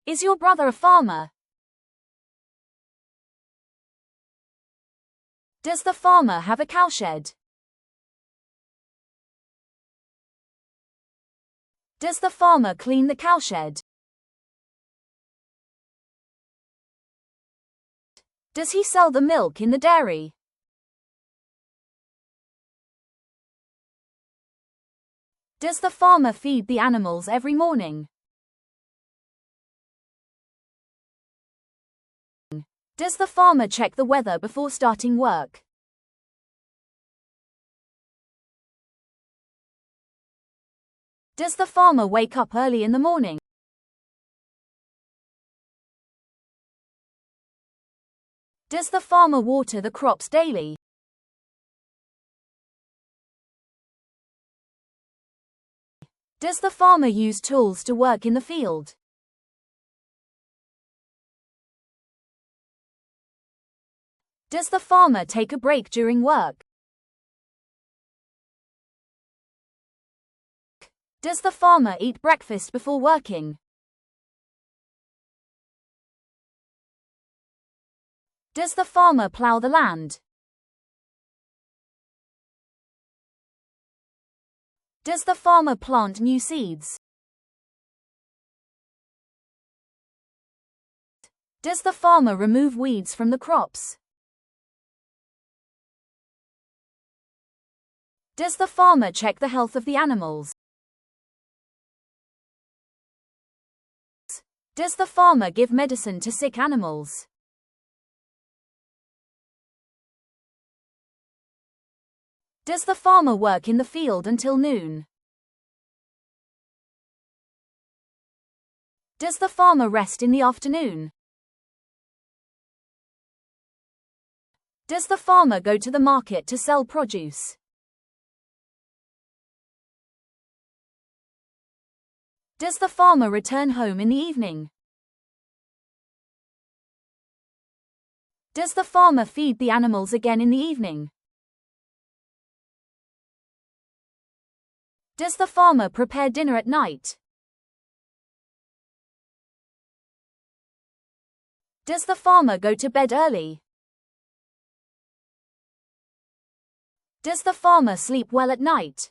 Is your brother a farmer? Does the farmer have a cowshed? Does the farmer clean the cowshed? Does he sell the milk in the dairy? Does the farmer feed the animals every morning? Does the farmer check the weather before starting work? Does the farmer wake up early in the morning? Does the farmer water the crops daily? Does the farmer use tools to work in the field? Does the farmer take a break during work? Does the farmer eat breakfast before working? Does the farmer plow the land? Does the farmer plant new seeds? Does the farmer remove weeds from the crops? Does the farmer check the health of the animals? Does the farmer give medicine to sick animals? Does the farmer work in the field until noon? Does the farmer rest in the afternoon? Does the farmer go to the market to sell produce? Does the farmer return home in the evening? Does the farmer feed the animals again in the evening? Does the farmer prepare dinner at night? Does the farmer go to bed early? Does the farmer sleep well at night?